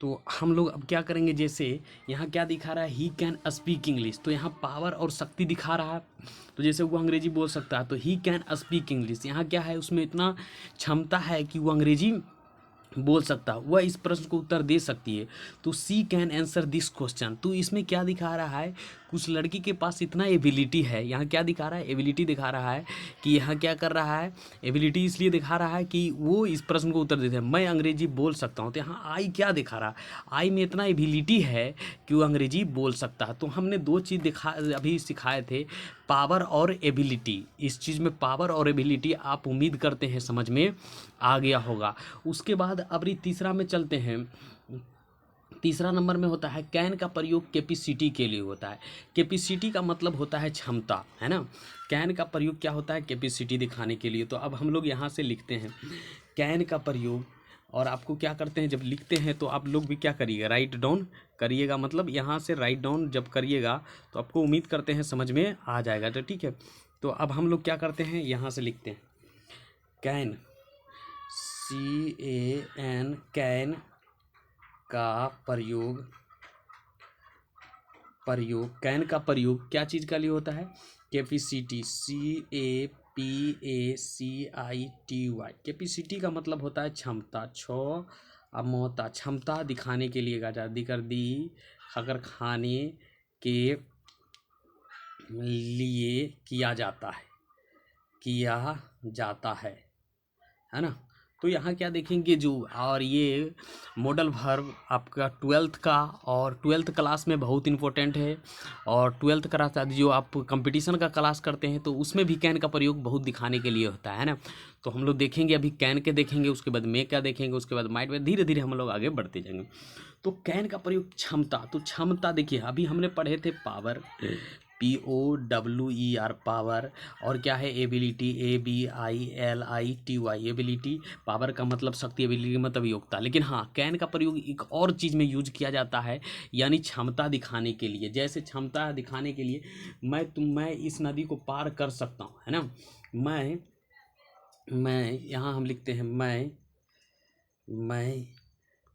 तो हम लोग अब क्या करेंगे, जैसे यहाँ क्या दिखा रहा है, ही कैन स्पीक इंग्लिश, तो यहाँ पावर और शक्ति दिखा रहा है। तो जैसे वो अंग्रेजी बोल सकता है, तो ही कैन स्पीक इंग्लिश, यहाँ क्या है, उसमें इतना क्षमता है कि वो अंग्रेजी बोल सकता, वह इस प्रश्न को उत्तर दे सकती है। तो सी कैन आंसर दिस क्वेश्चन, तो इसमें क्या दिखा रहा है, कुछ लड़की के पास इतना एबिलिटी है। यहाँ क्या दिखा रहा है, एबिलिटी दिखा रहा है कि यहाँ क्या कर रहा है, एबिलिटी इसलिए दिखा रहा है कि वो इस प्रश्न को उत्तर देते हैं, मैं अंग्रेजी बोल सकता हूँ। तो यहाँ आई क्या दिखा रहा है, आई में इतना एबिलिटी है कि वो अंग्रेजी बोल सकता है। तो हमने दो चीज़ दिखा अभी सिखाए थे, पावर और एबिलिटी। इस चीज़ में पावर और एबिलिटी आप उम्मीद करते हैं समझ में आ गया होगा। उसके बाद अब तीसरा में चलते हैं। तीसरा नंबर में होता है कैन का प्रयोग कैपेसिटी के लिए होता है। कैपेसिटी का मतलब होता है क्षमता, है ना। कैन का प्रयोग क्या होता है, कैपेसिटी दिखाने के लिए। तो अब हम लोग यहाँ से लिखते हैं कैन का प्रयोग, और आपको क्या करते हैं, जब लिखते हैं तो आप लोग भी क्या करिएगा, राइट डाउन करिएगा। मतलब यहाँ से राइट डाउन जब करिएगा तो आपको उम्मीद करते हैं समझ में आ जाएगा। तो ठीक है, तो अब हम लोग क्या करते हैं, यहाँ से लिखते हैं कैन, CAN, कैन का प्रयोग कैन का प्रयोग क्या चीज़ के लिए होता है, कैपेसिटी, CAPACITY। कैपेसिटी का मतलब होता है क्षमता, अमोता, क्षमता दिखाने के लिए कर दी अगर खाने के लिए किया जाता है ना। तो यहाँ क्या देखेंगे जो, और ये मॉडल वर्ब आपका ट्वेल्थ का, और ट्वेल्थ क्लास में बहुत इंपॉर्टेंट है। और ट्वेल्थ क्लास जो आप कंपटीशन का क्लास करते हैं तो उसमें भी कैन का प्रयोग बहुत दिखाने के लिए होता है ना। तो हम लोग देखेंगे, अभी कैन के देखेंगे, उसके बाद में क्या देखेंगे, उसके बाद माइंड में धीरे धीरे हम लोग आगे बढ़ते जाएंगे। तो कैन का प्रयोग क्षमता, तो क्षमता देखिए अभी हमने पढ़े थे पावर, POWER पावर, और क्या है एबिलिटी, ABILITY एबिलिटी। पावर का मतलब शक्ति, एबिलिटी का मतलब योग्यता। लेकिन हाँ, कैन का प्रयोग एक और चीज़ में यूज किया जाता है, यानी क्षमता दिखाने के लिए। जैसे क्षमता दिखाने के लिए मैं इस नदी को पार कर सकता हूँ, है ना। मैं यहाँ हम लिखते हैं मैं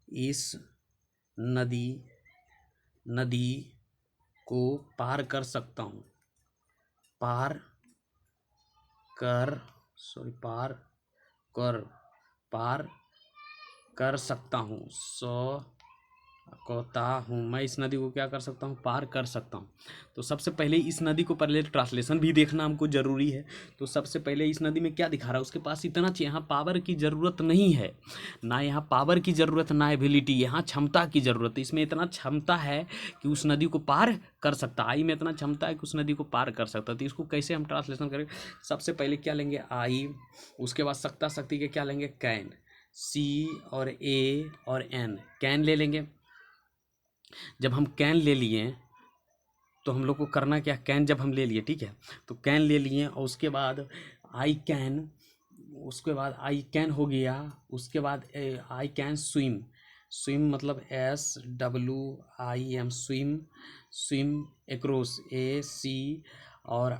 इस नदी को पार कर सकता हूँ, पार कर सकता हूँ, मैं इस नदी को क्या कर सकता हूँ, पार कर सकता हूँ। तो सबसे पहले इस नदी को पहले ट्रांसलेशन भी देखना हमको ज़रूरी है। तो सबसे पहले इस नदी में क्या दिखा रहा है, उसके पास इतना चाहिए, यहाँ पावर की ज़रूरत नहीं है ना, यहाँ पावर की ज़रूरत ना एबिलिटी, यहाँ क्षमता की ज़रूरत है। इसमें इतना क्षमता है कि उस नदी को पार कर सकता, आई में इतना क्षमता है कि उस नदी को पार कर सकता। तो इसको कैसे हम ट्रांसलेशन करें, सबसे पहले क्या लेंगे, आई, उसके बाद शक्ति के क्या लेंगे, कैन, C और A और N, कैन ले लेंगे। जब हम कैन ले लिए तो हम लोग को करना क्या, कैन जब हम ले लिए, ठीक है, तो कैन ले लिए, और उसके बाद आई कैन, हो गया। उसके बाद आई कैन स्विम मतलब SWIM, स्विम एक्रॉस, AC और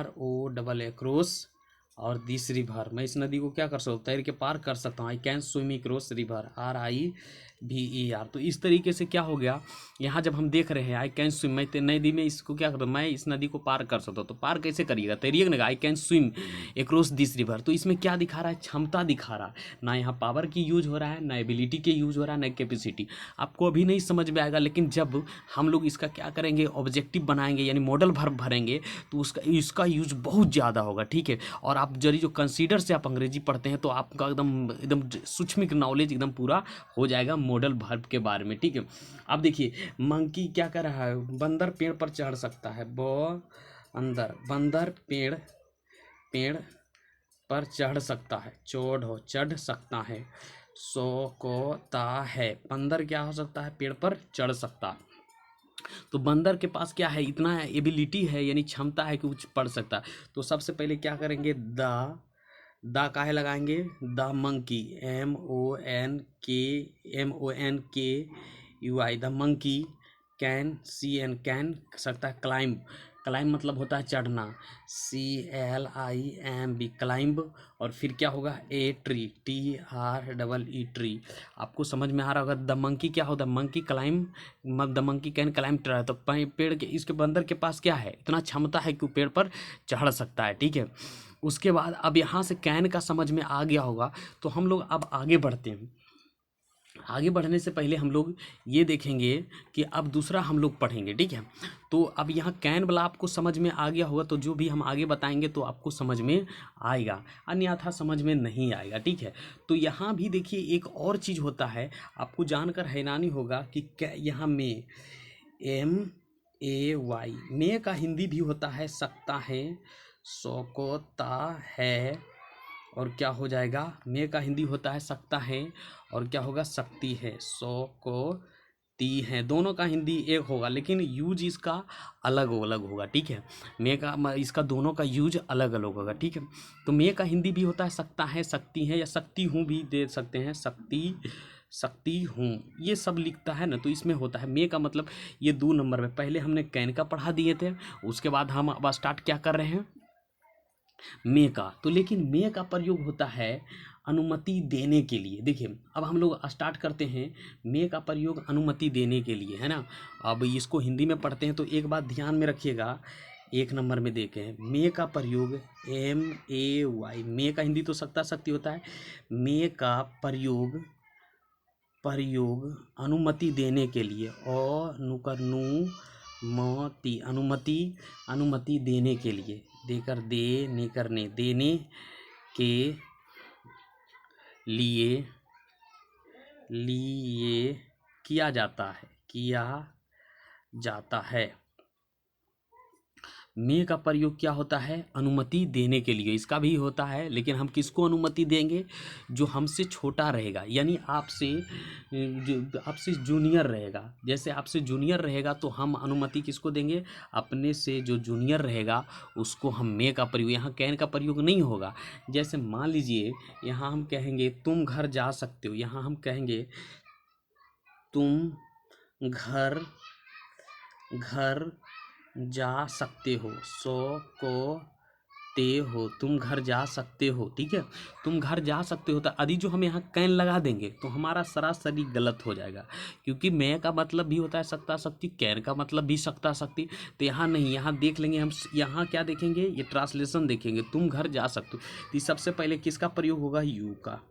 RO एक्रॉस, और दिस रिवर, मैं इस नदी को क्या कर सकता हूँ, तैर के पार कर सकता हूँ। I can swim across river, RIVER। तो इस तरीके से क्या हो गया, यहाँ जब हम देख रहे हैं आई कैन स्विम, मैं नदी में इसको क्या करता हूँ, मैं इस नदी को पार कर सकता हूँ। तो पार कैसे करिएगा, तैरिएगा ना, I can swim across this river. तो इसमें क्या दिखा रहा है, क्षमता दिखा रहा है, ना यहाँ पावर की यूज हो रहा है, ना एबिलिटी के यूज हो रहा है, ना कैपेसिटी। आपको अभी नहीं समझ में आएगा, लेकिन जब हम लोग इसका क्या करेंगे, ऑब्जेक्टिव बनाएंगे, यानी मॉडल वर्ब भरेंगे, तो इसका यूज बहुत ज़्यादा होगा, ठीक है। और आप जरी जो कंसीडर से आप अंग्रेजी पढ़ते हैं तो आपका एकदम सूक्ष्म नॉलेज एकदम पूरा हो जाएगा मॉडल वर्ब के बारे में, ठीक है। अब देखिए मंकी क्या कर रहा है, बंदर पेड़ पर चढ़ सकता है, बंदर पेड़ पर चढ़ सकता है, चढ़ सकता है, सोकोता है, बंदर क्या हो सकता है, पेड़ पर चढ़ सकता है। तो बंदर के पास क्या है, इतना एबिलिटी है, यानी क्षमता है कि वो पढ़ सकता है। तो सबसे पहले क्या करेंगे, द काहे लगाएंगे, the monkey, MONKUI, the monkey can, CN can सकता है, क्लाइंब क्लाइंब मतलब होता है चढ़ना, CLIMB क्लाइंब। और फिर क्या होगा, ए ट्री, TREE ट्री। आपको समझ में आ रहा होगा। द मंकी क्या होता है, monkey climb, the monkey can climb tree. तो पेड़ के, इसके बंदर के पास क्या है, इतना क्षमता है कि वो पेड़ पर चढ़ सकता है, ठीक है। उसके बाद अब यहाँ से कैन का समझ में आ गया होगा, तो हम लोग अब आगे बढ़ते हैं। आगे बढ़ने से पहले हम लोग ये देखेंगे कि अब दूसरा हम लोग पढ़ेंगे, ठीक है। तो अब यहाँ कैन वाला आपको समझ में आ गया होगा, तो जो भी हम आगे बताएंगे तो आपको समझ में आएगा, अन्यथा समझ में नहीं आएगा, ठीक है। तो यहाँ भी देखिए एक और चीज़ होता है, आपको जानकर हैरानी होगा कि यहाँ में MAY, मे का हिंदी भी होता है सकता है, सोकोता है, और क्या हो जाएगा, मे का हिंदी होता है सकता है, और क्या होगा, सकती है, सो को ती है। दोनों का हिंदी एक होगा, लेकिन यूज इसका अलग अलग होगा, ठीक है। मे का इसका दोनों का यूज अलग अलग होगा, ठीक है। तो मे का हिंदी भी होता है सकता है, सकती है, या सकती हूँ भी दे सकते हैं, सकती हूँ, ये सब लिखता है ना, तो इसमें होता है मे का मतलब ये 2 नंबर में। पहले हमने कैन का पढ़ा दिए थे, उसके बाद हम अब स्टार्ट क्या कर रहे हैं, मे का। तो लेकिन मे का प्रयोग होता है अनुमति देने के लिए। देखिए अब हम लोग स्टार्ट करते हैं, मे का प्रयोग अनुमति देने के लिए, है ना। अब इसको हिंदी में पढ़ते हैं, तो एक बात ध्यान में रखिएगा, 1 नंबर में देखें, मे का प्रयोग MAY, मे का हिंदी तो सकता शक्ति होता है, मे का प्रयोग अनुमति देने के लिए, अनुमति देने के लिए, देकर देने करने, देने के लिए किया जाता है। मे का प्रयोग क्या होता है, अनुमति देने के लिए, इसका भी होता है, लेकिन हम किसको अनुमति देंगे, जो हमसे छोटा रहेगा, यानी आपसे जूनियर रहेगा। जैसे आपसे जूनियर रहेगा तो हम अनुमति किसको देंगे, अपने से जो जूनियर रहेगा उसको हम मे का प्रयोग, यहाँ कैन का प्रयोग नहीं होगा। जैसे मान लीजिए यहाँ हम कहेंगे तुम घर जा सकते हो, यहाँ हम कहेंगे तुम घर जा सकते हो, तुम घर जा सकते हो, ठीक है। तुम घर जा सकते हो, तो यदि जो हम यहाँ कैन लगा देंगे तो हमारा सरासरी गलत हो जाएगा, क्योंकि मैं का मतलब भी होता है सकता शक्ति, कैन का मतलब भी सकता शक्ति। तो यहाँ नहीं, यहाँ देख लेंगे हम, यहाँ क्या देखेंगे, ये ट्रांसलेशन देखेंगे, तुम घर जा सकते हो। तो सबसे पहले किसका प्रयोग होगा, यू का,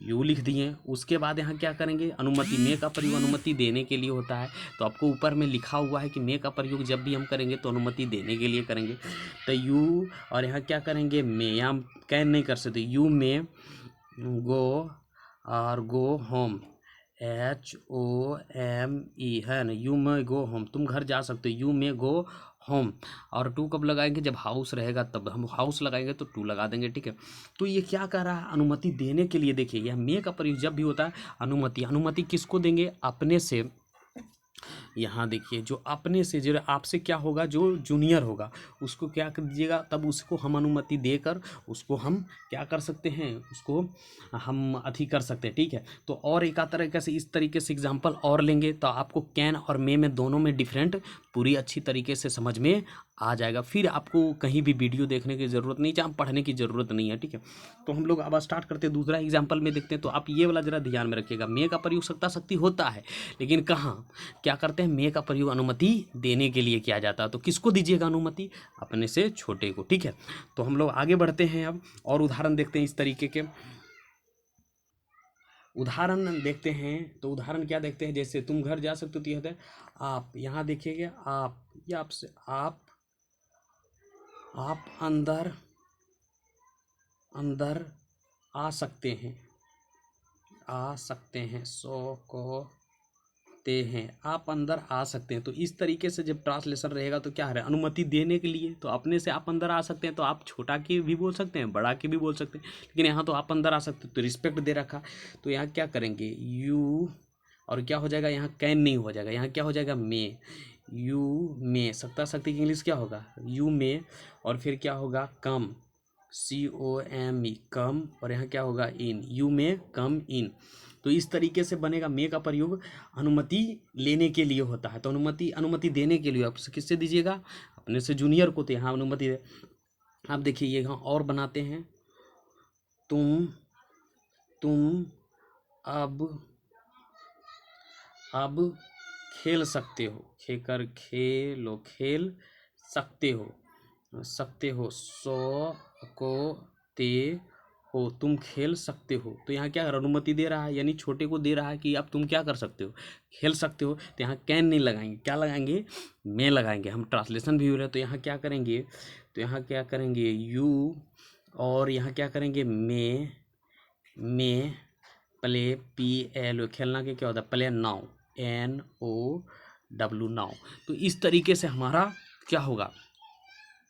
यू लिख दिए। उसके बाद यहाँ क्या करेंगे, अनुमति, मे का प्रयोग अनुमति देने के लिए होता है। तो आपको ऊपर में लिखा हुआ है कि मे का प्रयोग जब भी हम करेंगे तो अनुमति देने के लिए करेंगे। तो यू, और यहाँ क्या करेंगे, मे, यहाँ कैन नहीं कर सकते, यू मे गो, और गो होम, HOME, है ना, यू मे गो होम, तुम घर जा सकते हो, यू मे गो होम। और टू कब लगाएंगे, जब हाउस रहेगा तब हम हाउस लगाएंगे तो टू लगा देंगे, ठीक है। तो ये क्या कर रहा है, अनुमति देने के लिए। देखिए यह मे का प्रयोग जब भी होता है अनुमति किसको देंगे, अपने से। यहाँ देखिए जो अपने से, जो आपसे क्या होगा, जो जूनियर होगा उसको क्या कर दीजिएगा, तब उसको हम अनुमति देकर उसको हम क्या कर सकते हैं, उसको हम अथी कर सकते हैं, ठीक है। तो और एक तरीके से, इस तरीके से एग्जांपल और लेंगे तो आपको कैन और मे में दोनों में डिफरेंट पूरी अच्छी तरीके से समझ में आ जाएगा। फिर आपको कहीं भी वीडियो देखने की ज़रूरत नहीं, जहाँ पढ़ने की ज़रूरत नहीं है, ठीक है। तो हम लोग अब स्टार्ट करते हैं, दूसरा एग्जाम्पल में देखते हैं। तो आप ये वाला ज़रा ध्यान में रखिएगा, मे का प्रयोग सकता शक्ति होता है, लेकिन कहाँ क्या करते हैं, मे का प्रयोग अनुमति देने के लिए किया जाता है। तो किसको दीजिएगा अनुमति, अपने से छोटे को, ठीक है। तो हम लोग आगे बढ़ते हैं अब, और उदाहरण देखते हैं इस तरीके के। उदाहरण देखते हैं, तो उदाहरण क्या देखते हैं, जैसे तुम घर जा सकते हो, तो यह होता है आप, यहाँ देखिएगा आप, ये आपसे, आप अंदर आ सकते हैं, आप अंदर आ सकते हैं। तो इस तरीके से जब ट्रांसलेशन रहेगा तो क्या है, अनुमति देने के लिए, तो अपने से आप अंदर आ सकते हैं, तो आप छोटा के भी बोल सकते हैं, बड़ा के भी बोल सकते हैं, लेकिन यहाँ तो आप अंदर आ सकते हैं, तो रिस्पेक्ट दे रखा। तो यहाँ क्या करेंगे, यू, और क्या हो जाएगा, यहाँ कैन नहीं हो जाएगा, यहाँ क्या हो जाएगा, मे, यू मे, सकता शक्ति की इंग्लिश क्या होगा, यू मे, और फिर क्या होगा, कम, COME, कम, और यहाँ क्या होगा, इन, यू मे कम इन। तो इस तरीके से बनेगा। मे का प्रयोग अनुमति लेने के लिए होता है, तो अनुमति देने के लिए आप किससे दीजिएगा, अपने से जूनियर को। तो यहाँ अनुमति दे। आप देखिए ये यहाँ और बनाते हैं, तुम अब खेल सकते हो, खेल सकते हो तुम खेल सकते हो। तो यहाँ क्या अनुमति दे रहा है, यानी छोटे को दे रहा है कि अब तुम क्या कर सकते हो, खेल सकते हो। तो यहाँ कैन नहीं लगाएंगे, क्या लगाएंगे, मैं लगाएंगे। हम ट्रांसलेशन भी हो रहा है, तो यहाँ क्या करेंगे, यू, और यहाँ क्या करेंगे, मैं प्ले, PLO, खेलना के क्या होता है, प्ले नाउ, NOW, नाउ। तो इस तरीके से हमारा क्या होगा,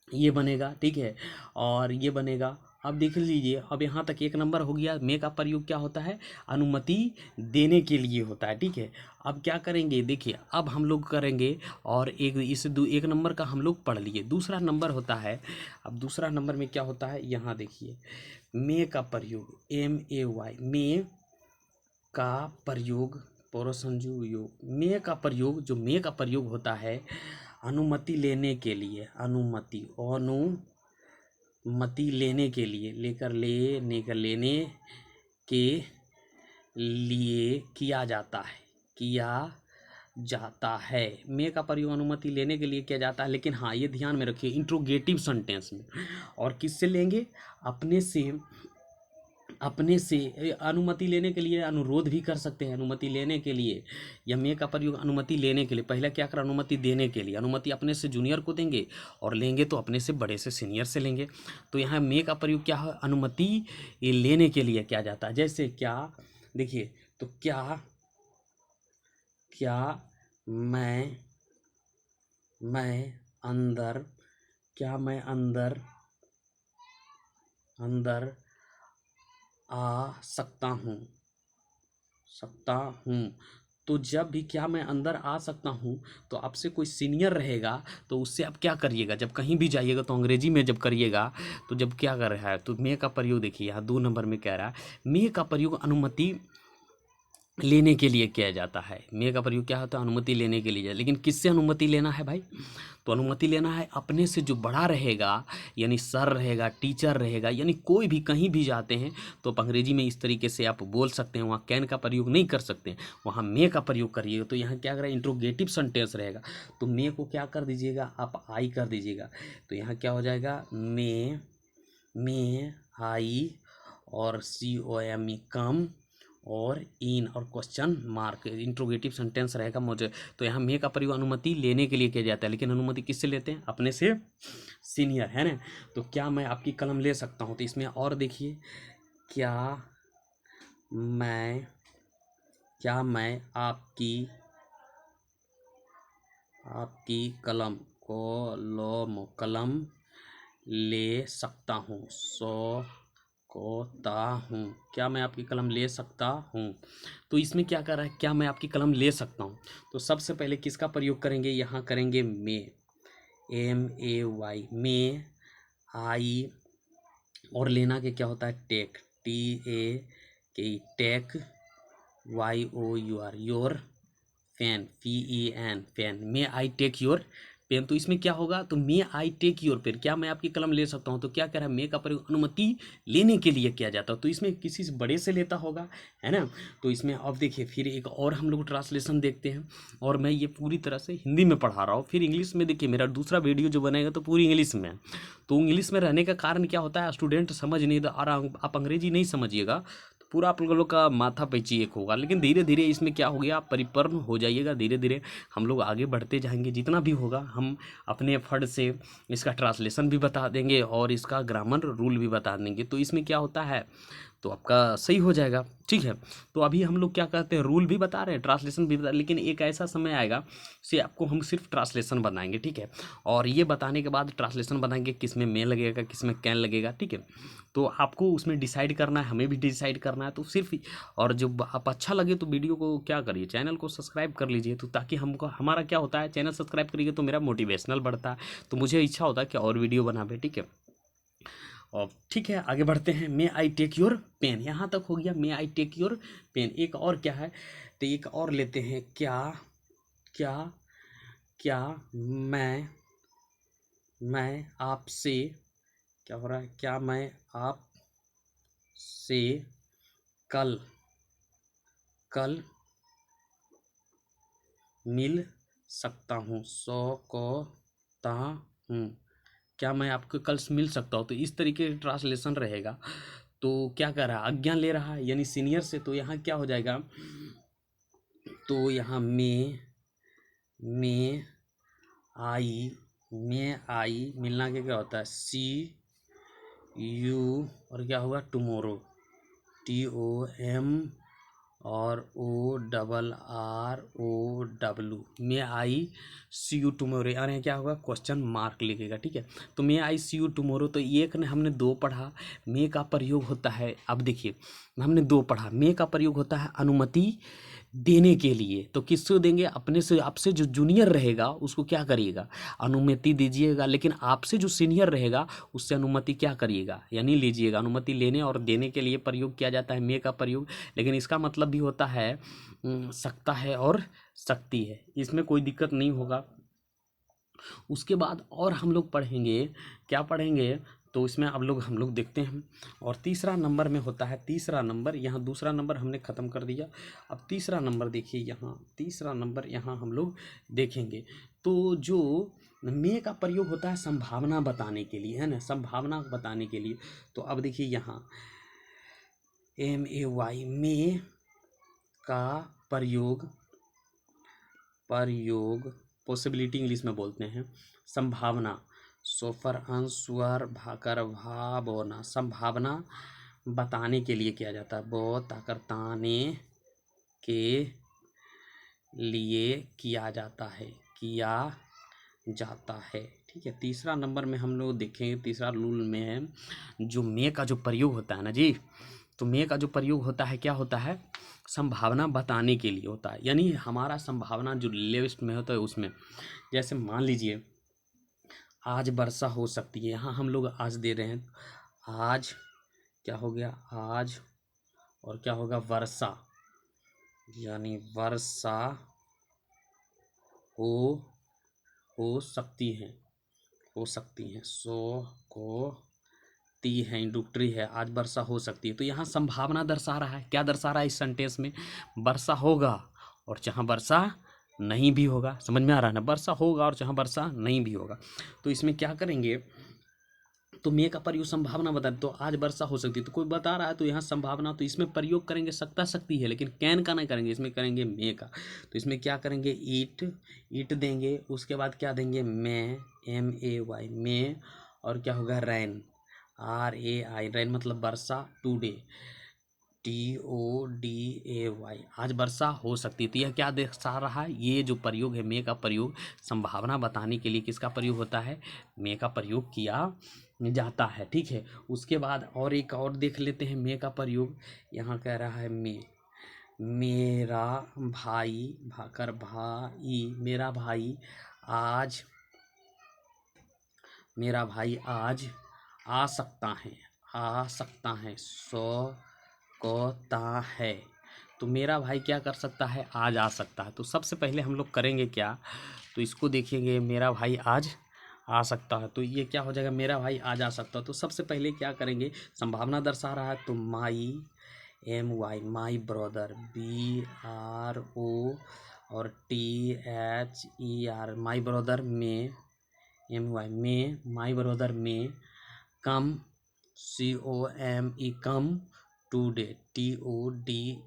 ये बनेगा, ठीक है। और ये बनेगा, अब देख लीजिए, अब यहाँ तक 1 नंबर हो गया। मे का प्रयोग क्या होता है, अनुमति देने के लिए होता है, ठीक है। अब क्या करेंगे, देखिए अब हम लोग करेंगे, और एक नंबर का हम लोग पढ़ लिए। दूसरा नंबर होता है, अब दूसरा नंबर में क्या होता है, यहाँ देखिए मे का प्रयोग, MAY, मे का प्रयोग, परोसंजू योग, मे का प्रयोग होता है अनुमति लेने के लिए, अनुमति लेने के लिए, लेने के लिए किया जाता है। मे का प्रयोग अनुमति लेने के लिए किया जाता है, लेकिन हाँ ये ध्यान में रखिए, इंट्रोगेटिव सेंटेंस में। और किससे लेंगे, अपने से अनुमति लेने के लिए अनुरोध भी कर सकते हैं, अनुमति लेने के लिए, या मे का प्रयोग अनुमति लेने के लिए। पहले क्या कर, अनुमति देने के लिए, अनुमति अपने से जूनियर को देंगे, और लेंगे तो अपने से बड़े से सीनियर से लेंगे। तो यहाँ मे का प्रयोग क्या है, अनुमति लेने के लिए किया जाता है। जैसे क्या, देखिए, तो क्या मैं अंदर आ सकता हूँ। तो जब भी क्या मैं अंदर आ सकता हूँ, तो आपसे कोई सीनियर रहेगा तो उससे आप क्या करिएगा, जब कहीं भी जाइएगा तो अंग्रेजी में जब करिएगा, तो जब क्या कर रहा है, तो मे का प्रयोग देखिए यहाँ 2 नंबर में कह रहा है, मे का प्रयोग अनुमति लेने के लिए किया जाता है। मे का प्रयोग क्या होता है, अनुमति लेने के लिए। लेकिन किससे अनुमति लेना है भाई, तो अनुमति लेना है अपने से जो बड़ा रहेगा, यानी सर रहेगा, टीचर रहेगा, यानी कोई भी कहीं भी जाते हैं तो आप अंग्रेजी में इस तरीके से आप बोल सकते हैं। वहाँ कैन का प्रयोग नहीं कर सकते, वहाँ मे का प्रयोग करिएगा। तो यहाँ क्या करें, इंट्रोगेटिव सेंटेंस रहेगा, तो मे को क्या कर दीजिएगा, आप आई कर दीजिएगा। तो यहाँ क्या हो जाएगा, मे आई, और COME, कम, और इन, और क्वेश्चन मार्क, इंट्रोगेटिव सेंटेंस रहेगा मुझे। तो यहाँ मे का प्रयोग अनुमति लेने के लिए किया जाता है, लेकिन अनुमति किससे लेते हैं, अपने से सीनियर, है ना। तो क्या मैं आपकी कलम ले सकता हूँ, तो इसमें और देखिए, क्या मैं आपकी कलम ले सकता हूँ, क्या मैं आपकी कलम ले सकता हूँ। तो इसमें क्या कर रहा है, क्या मैं आपकी कलम ले सकता हूँ। तो सबसे पहले किसका प्रयोग करेंगे, यहाँ करेंगे मे, MAY, मे आई, और लेना के क्या होता है, take, TAK, take, YOUR, your, pen, PEN, pen, may I take your pen. तो इसमें क्या होगा, तो may I take your pen, क्या मैं आपकी कलम ले सकता हूँ। तो क्या कह रहा है, मे का प्रयोग अनुमति लेने के लिए किया जाता है, तो इसमें किसी से बड़े से लेता होगा, है ना। तो इसमें अब देखिए फिर एक और हम लोग ट्रांसलेशन देखते हैं, और मैं ये पूरी तरह से हिंदी में पढ़ा रहा हूँ, फिर इंग्लिश में देखिए मेरा दूसरा वीडियो जो बनेगा तो पूरी इंग्लिश में। तो इंग्लिश में रहने का कारण क्या होता है, स्टूडेंट समझ नहीं आ रहा, आप अंग्रेजी नहीं समझिएगा, पूरा आप लोगों का माथा पैची एक होगा। लेकिन धीरे धीरे इसमें क्या हो गया, आप परिपूर्ण हो जाइएगा, धीरे धीरे हम लोग आगे बढ़ते जाएंगे। जितना भी होगा हम अपने एफर्ट से इसका ट्रांसलेशन भी बता देंगे, और इसका ग्रामर रूल भी बता देंगे। तो इसमें क्या होता है, तो आपका सही हो जाएगा, ठीक है। तो अभी हम लोग क्या कहते हैं, रूल भी बता रहे हैं, ट्रांसलेशन भी बता रहे हैं, लेकिन एक ऐसा समय आएगा से आपको हम सिर्फ ट्रांसलेशन बताएंगे, ठीक है। और ये बताने के बाद ट्रांसलेशन बताएंगे किस में मे लगेगा, किस में कैन लगेगा, ठीक है। तो आपको उसमें डिसाइड करना है, हमें भी डिसाइड करना है। तो सिर्फ, और जब आप अच्छा लगे तो वीडियो को क्या करिए, चैनल को सब्सक्राइब कर लीजिए, तो ताकि हमको, हमारा क्या होता है, चैनल सब्सक्राइब करिए तो मेरा मोटिवेशनल बढ़ता है, तो मुझे इच्छा होता है कि और वीडियो बनावे, ठीक है। और ठीक है, आगे बढ़ते हैं। मे आई टेक योर पेन, यहाँ तक हो गया। मे आई टेक योर पेन। एक और क्या है, तो एक और लेते हैं। क्या क्या क्या मैं आपसे, क्या हो रहा है, क्या मैं आपसे कल मिल सकता हूँ, सकता हूँ, क्या मैं आपको कल मिल सकता हूँ। तो इस तरीके का ट्रांसलेशन रहेगा। तो क्या कर रहा है, आज्ञा ले रहा है यानी सीनियर से। तो यहाँ क्या हो जाएगा, तो यहाँ में आई मिलना के क्या होता है, सी यू और क्या होगा टुमोरो, TOM और ORROW, may I see you tomorrow. यानी क्या होगा, क्वेश्चन मार्क लिखेगा। ठीक है, तो may I see you tomorrow. तो एक ने हमने दो पढ़ा, मे का प्रयोग होता है, अब देखिए हमने दो पढ़ा, मे का प्रयोग होता है अनुमति देने के लिए। तो किसको देंगे, अपने से, आपसे जो जूनियर रहेगा उसको क्या करिएगा, अनुमति दीजिएगा। लेकिन आपसे जो सीनियर रहेगा उससे अनुमति क्या करिएगा, यानी लीजिएगा। अनुमति लेने और देने के लिए प्रयोग किया जाता है मे का प्रयोग। लेकिन इसका मतलब भी होता है सकता है और सकती है, इसमें कोई दिक्कत नहीं होगा। उसके बाद और हम लोग पढ़ेंगे, क्या पढ़ेंगे, तो इसमें अब हम लोग देखते हैं। और तीसरा नंबर में होता है, तीसरा नंबर, यहाँ दूसरा नंबर हमने ख़त्म कर दिया। अब तीसरा नंबर देखिए, यहाँ तीसरा नंबर यहाँ हम लोग देखेंगे। तो जो मे का प्रयोग होता है संभावना बताने के लिए, है ना, संभावना बताने के लिए। तो अब देखिए यहाँ MAY, मे का प्रयोग पॉसिबिलिटी इंग्लिश में बोलते हैं, संभावना, सोफर अंशवर भाकर भावना, संभावना बताने के लिए किया जाता है, बताने के लिए किया जाता है। ठीक है, तीसरा नंबर में हम लोग देखेंगे, तीसरा रूल में है जो मे का जो प्रयोग होता है ना जी, तो मे का जो प्रयोग होता है क्या होता है, संभावना बताने के लिए होता है। यानी हमारा संभावना जो लिस्ट में होता है उसमें, जैसे मान लीजिए आज वर्षा हो सकती है, यहाँ हम लोग आज दे रहे हैं, आज क्या हो गया, आज और क्या होगा वर्षा, यानी वर्षा हो सकती है, सो को ती है, इंडक्टरी है, आज वर्षा हो सकती है। तो यहाँ संभावना दर्शा रहा है, क्या दर्शा रहा है इस सेंटेंस में, वर्षा होगा और जहाँ वर्षा नहीं भी होगा। समझ में आ रहा है ना, वर्षा होगा और जहाँ वर्षा नहीं भी होगा। तो इसमें क्या करेंगे, तो मे का प्रयोग संभावना बता, तो आज वर्षा हो सकती है, तो कोई बता रहा है तो यहाँ संभावना, तो इसमें प्रयोग करेंगे सकता सकती है, लेकिन कैन का नहीं करेंगे, इसमें करेंगे मे का। तो इसमें क्या करेंगे, ईट देंगे, उसके बाद क्या देंगे, MAY, मे, और क्या होगा रैन, RAI, रैन मतलब वर्षा, टुडे, TODAY, आज वर्षा हो सकती है। तो यह क्या दर्शा रहा है, ये जो प्रयोग है मे का प्रयोग संभावना बताने के लिए किसका प्रयोग होता है, मे का प्रयोग किया जाता है। ठीक है, उसके बाद और एक और देख लेते हैं मे का प्रयोग। यहाँ कह रहा है मेरा भाई, भाकर भाई, मेरा भाई आज आ सकता है, सकता है। तो मेरा भाई क्या कर सकता है, आज आ सकता है। तो सबसे पहले हम लोग करेंगे क्या, तो इसको देखेंगे, मेरा भाई आज आ सकता है, तो ये क्या हो जाएगा, मेरा भाई आज आ सकता है। तो सबसे पहले क्या करेंगे, संभावना दर्शा रहा है, तो MY, माई ब्रदर, BRO और THER, माई ब्रदर में, MY में, माई ब्रदर में, कम, COME, कम, टुडे, TODAY।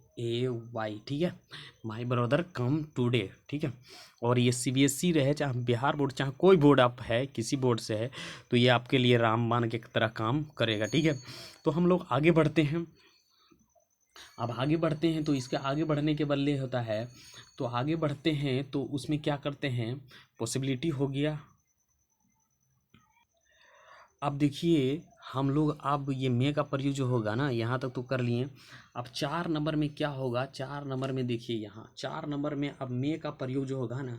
ठीक है, माई ब्रदर कम टुडे। ठीक है, और ये CBSE रहे चाहे बिहार बोर्ड, चाहे कोई बोर्ड आप है, किसी बोर्ड से है, तो ये आपके लिए रामबाण के तरह काम करेगा। ठीक है, तो हम लोग आगे बढ़ते हैं। अब आगे बढ़ते हैं तो इसके आगे बढ़ने के बदले होता है, तो आगे बढ़ते हैं तो उसमें क्या करते हैं, पॉसिबिलिटी हो गया। अब देखिए हम लोग, अब ये मे का प्रयोग जो होगा ना, यहाँ तक तो कर लिए। अब 4 नंबर में क्या होगा, 4 नंबर में देखिए, यहाँ 4 नंबर में अब मे का प्रयोग जो होगा ना,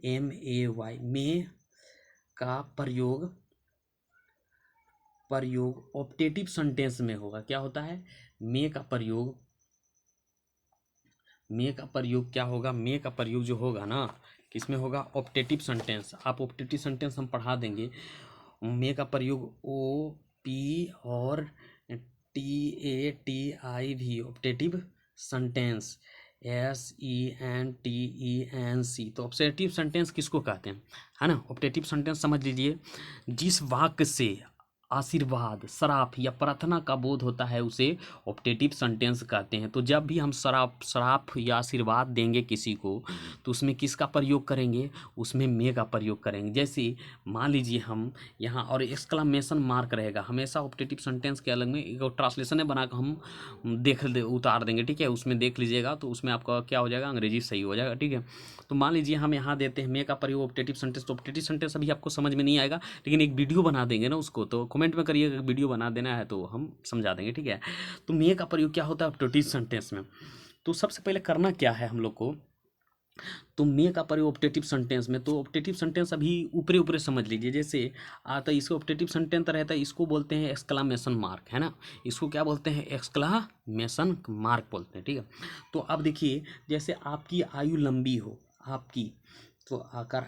MAY, मे का प्रयोग प्रयोग ऑप्टेटिव सेंटेंस में होगा। क्या होता है? मे का प्रयोग, मे का प्रयोग क्या होगा? मे का प्रयोग जो होगा ना, किसमें होगा? Optative sentence. आप ऑप्टेटिव सेंटेंस हम पढ़ा देंगे। मे का प्रयोग ओ पी और TATIV ऑप्टेटिव सेंटेंस, SENTENC। तो ऑप्टेटिव सेंटेंस किसको कहते हैं, है ना? ऑप्टेटिव सेंटेंस समझ लीजिए, जिस वाक्य से आशीर्वाद, सराफ या प्रार्थना का बोध होता है उसे ऑप्टेटिव सेंटेंस कहते हैं। तो जब भी हम सराफ या आशीर्वाद देंगे किसी को, तो उसमें किसका प्रयोग करेंगे? उसमें मे का प्रयोग करेंगे। जैसे मान लीजिए हम यहाँ, और एक्सक्लामेशन मार्क रहेगा हमेशा ऑप्टेटिव सेंटेंस के अलग में एक ट्रांसलेशन है बनाकर हम उतार देंगे, ठीक है? उसमें देख लीजिएगा, तो उसमें आपका क्या हो जाएगा? अंग्रेजी सही हो जाएगा, ठीक है? तो मान लीजिए हम यहाँ देते हैं मे का प्रयोग ऑप्टेटिव सेंटेंस। तो ऑप्टेटिव सेंटेंस अभी आपको समझ में नहीं आएगा, लेकिन एक वीडियो बना देंगे ना उसको, तो कमेंट में करिएगा वीडियो बना देना है तो हम समझा देंगे, ठीक है? तो मे का प्रयोग क्या होता है ऑप्टेटिव सेंटेंस में? तो सबसे पहले करना क्या है हम लोग को, तो मे का प्रयोग ऑप्टेटिव सेंटेंस में, तो ऑप्टेटिव सेंटेंस अभी ऊपरे ऊपरे समझ लीजिए। जैसे आता है, इसको ऑप्टेटिव सेंटेंस रहता है, इसको बोलते हैं एक्सक्लामेशन मार्क, है ना? इसको क्या बोलते हैं? एक्सक्लामेशन मार्क बोलते हैं, ठीक है? तो अब देखिए, जैसे आपकी आयु लंबी हो, आपकी, तो आकर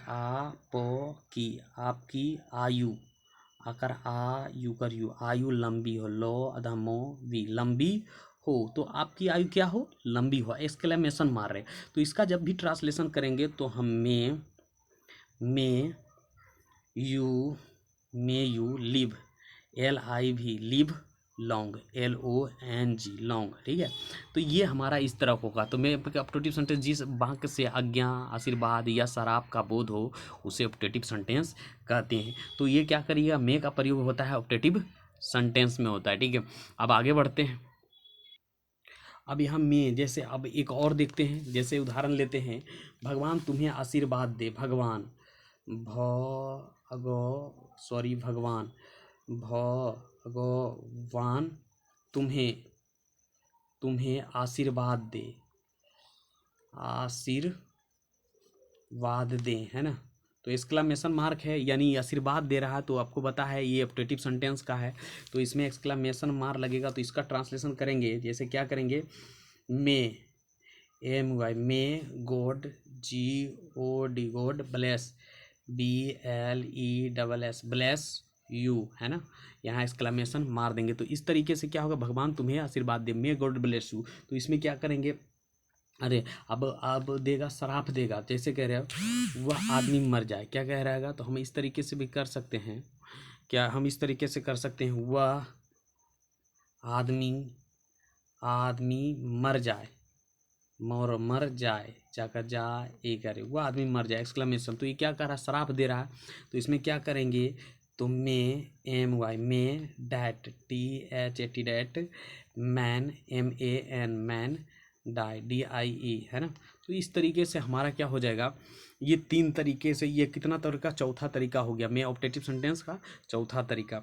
आपकी आयु, आकर आयु कर यू, आयु लंबी हो, लो अधमो वी, लंबी हो, तो आपकी आयु क्या हो? लंबी हो, एक्सक्लेमेशन मार रहे। तो इसका जब भी ट्रांसलेशन करेंगे तो हम may you live, LIV live, long, LONG long, ठीक है? तो ये हमारा इस तरह होगा। तो मैं ऑप्टेटिव सेंटेंस जिस वाक्य से आज्ञा, आशीर्वाद या शराब का बोध हो उसे ऑप्टेटिव सेंटेंस कहते हैं। तो ये क्या करिएगा, मे का प्रयोग होता है ऑप्टेटिव सेंटेंस में होता है, ठीक है? अब आगे बढ़ते हैं। अब यहाँ में जैसे अब एक और देखते हैं, जैसे उदाहरण लेते हैं, भगवान तुम्हें आशीर्वाद दे, भगवान, भगवान भगवान तुम्हें आशीर्वाद दे, आशीर्वाद दे, है ना? तो एक्सक्लामेशन मार्क है, यानी आशीर्वाद दे रहा है, तो आपको पता है ये ऑप्टेटिव सेंटेंस का है, तो इसमें एक्सक्लामेशन मार्क लगेगा। तो इसका ट्रांसलेशन करेंगे, जैसे क्या करेंगे? मे MY may God, GOD God, bless, BLESS bless you, है ना? यहाँ एक्सक्लामेशन मार देंगे। तो इस तरीके से क्या होगा? भगवान तुम्हें आशीर्वाद दे, मे गॉड ब्लेस यू। तो इसमें क्या करेंगे? अरे अब देगा, श्राप देगा, जैसे कह रहे हो वह आदमी मर जाए, क्या कह रहेगा? तो हम इस तरीके से भी कर सकते हैं। क्या हम इस तरीके से कर सकते हैं? वह आदमी मर जाए, मर जाए, जाकर जाए करे, वह आदमी मर जाए, एक्सक्लेमेशन। तो ये क्या कर रहा है? श्राप दे रहा है। तो इसमें क्या करेंगे? तो मे MY may that, THAT that, man MAN man, DIE, है ना? तो इस तरीके से हमारा क्या हो जाएगा? ये 3 तरीके से, ये कितना तरीका? चौथा तरीका हो गया मे ऑप्टेटिव सेंटेंस का, चौथा तरीका।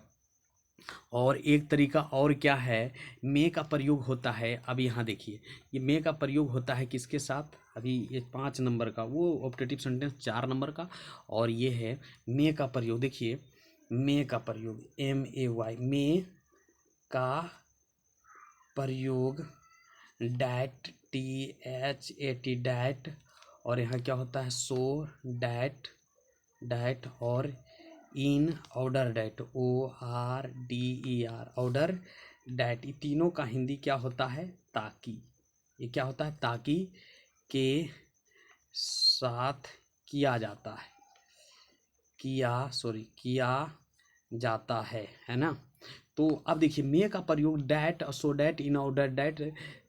और एक तरीका और क्या है? मे का प्रयोग होता है, अब यहाँ देखिए, ये मे का प्रयोग होता है किसके साथ? अभी ये 5 नंबर का, वो ऑप्टेटिव सेंटेंस 4 नंबर का, और ये है मे का प्रयोग। देखिए मे का प्रयोग, MAY मे का प्रयोग, डैट, THAT डैट, और यहाँ क्या होता है? सो डैट, और इन order that, ORDER order that. ये तीनों का हिंदी क्या होता है? ताकि। ये क्या होता है? ताकि के साथ किया जाता है, किया जाता है ना? तो अब देखिए मे का प्रयोग that, so that, in order that,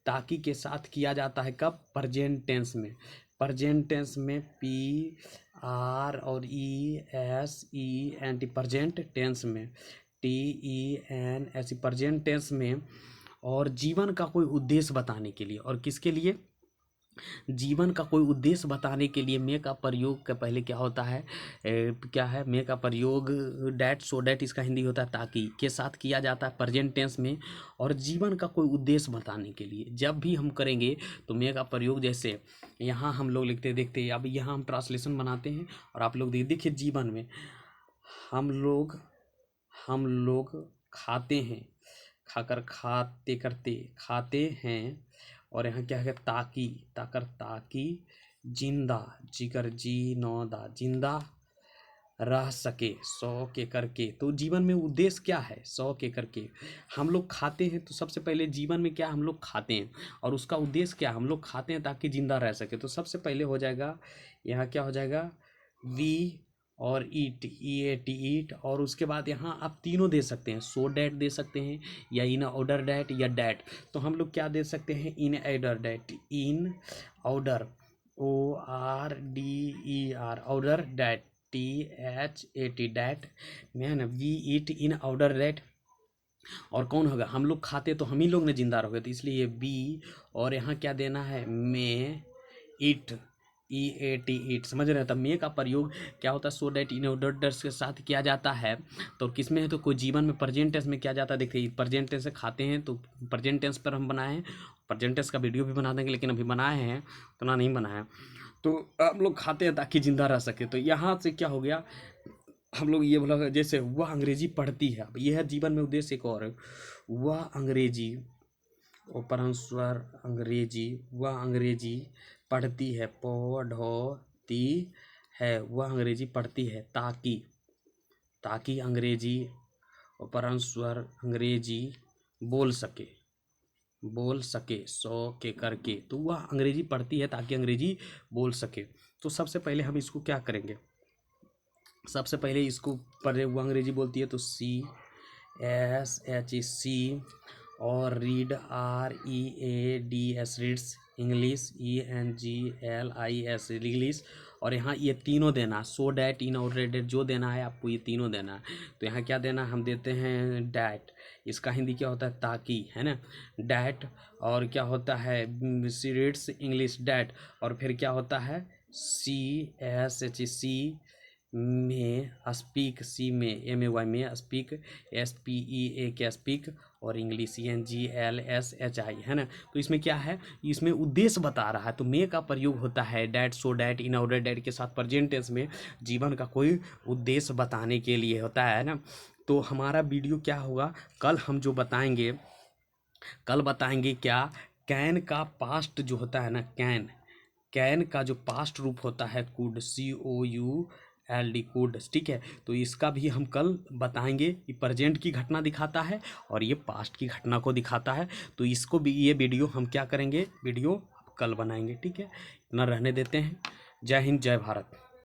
ताकि के साथ किया जाता है। कब? प्रेजेंट टेंस में। प्रेजेंट टेंस में PR और ESENT, प्रेजेंट टेंस में, TENS प्रेजेंट टेंस में। और जीवन का कोई उद्देश्य बताने के लिए, और किसके लिए? जीवन का कोई उद्देश्य बताने के लिए मे का प्रयोग का पहले क्या होता है? क्या है? मे का प्रयोग डैट, सो डैट, इसका हिंदी होता है ताकि, के साथ किया जाता है प्रेजेंट टेंस में, और जीवन का कोई उद्देश्य बताने के लिए जब भी हम करेंगे तो मे का प्रयोग, जैसे यहाँ हम लोग लिखते देखते, अब यहाँ हम ट्रांसलेशन बनाते हैं और आप लोग देखिए, जीवन में हम लोग खाते हैं, खाकर खाते करते खाते हैं। और यहाँ क्या है, ताकि, ताकर ताकि, जिंदा, जिगर जी नौदा, जिंदा रह सके, सौ के करके। तो जीवन में उद्देश्य क्या है, सौ के करके हम लोग खाते हैं। तो सबसे पहले जीवन में क्या हम लोग खाते हैं और उसका उद्देश्य क्या, हम लोग खाते हैं ताकि जिंदा रह सके। तो सबसे पहले हो जाएगा यहाँ क्या हो जाएगा, वी और ईट, ई ए टी ईट। और उसके बाद यहाँ आप तीनों दे सकते हैं, सो डैट दे सकते हैं या इन ऑर्डर डैट या डैट। तो हम लोग क्या दे सकते हैं, in order that, in order, O R D E R, order that, THAT that में है ना, we eat in order that. और कौन होगा, हम लोग खाते तो हम ही लोग ने जिंदा रहोगे, तो इसलिए बी। और यहाँ क्या देना है, मे ईट, EAT ईट, समझ रहे हैं। तब मे का प्रयोग क्या होता है, सो डैट इन ऑर्डर के साथ किया जाता है। तो किस में है, तो कोई जीवन में प्रेजेंट टेंस में किया जाता है। देखिए प्रेजेंट टेंस से खाते हैं तो प्रेजेंट टेंस पर हम बनाए हैं, प्रेजेंट टेंस का वीडियो भी बना देंगे, लेकिन अभी बनाए हैं उतना नहीं बनाया। तो हम लोग खाते हैं ताकि जिंदा रह सके। तो यहाँ से क्या हो गया, हम लोग ये बोला जैसे वह अंग्रेजी पढ़ती है। अब यह है जीवन में उद्देश्य। एक और है, वह अंग्रेजी, ऊपर स्वर अंग्रेजी, वह अंग्रेजी पढ़ती है, पढ़ती है, वह अंग्रेजी पढ़ती है ताकि, ताकि अंग्रेजी, ऊपर स्वर अंग्रेजी बोल सके, बोल सके, सौ के करके। तो वह अंग्रेजी पढ़ती है ताकि अंग्रेजी बोल सके। तो सबसे पहले हम इसको क्या करेंगे, सबसे पहले इसको पढ़े, वो अंग्रेजी बोलती है तो CSHC। और read, READS, reads, English, ENGLIS, English. और यहाँ ये तीनों देना, so that, in order that, जो देना है आपको ये तीनों देना है। तो यहाँ क्या देना, हम देते हैं डैट, इसका हिंदी क्या होता है, ताकि, है ना, डैट। और क्या होता है, रीड्स इंग्लिश डैट। और फिर क्या होता है, CSHC में स्पीक, सी में MAY में स्पीक, SPEAK स्पीक। और इंग्लिश ENGLSHI, है ना। तो इसमें क्या है, इसमें उद्देश्य बता रहा है। तो मे का प्रयोग होता है that, so that, in order that के साथ प्रेजेंट टेंस में जीवन का कोई उद्देश्य बताने के लिए होता है ना। तो हमारा वीडियो क्या होगा, कल हम जो बताएंगे, कल बताएंगे क्या, कैन का पास्ट जो होता है ना, कैन, कैन का जो पास्ट रूप होता है कुड, COULD, कुड, ठीक है। तो इसका भी हम कल बताएंगे। ये प्रेजेंट की घटना दिखाता है और ये पास्ट की घटना को दिखाता है। तो इसको भी, ये वीडियो हम क्या करेंगे, वीडियो कल बनाएंगे, ठीक है। इतना रहने देते हैं। जय हिंद, जय भारत।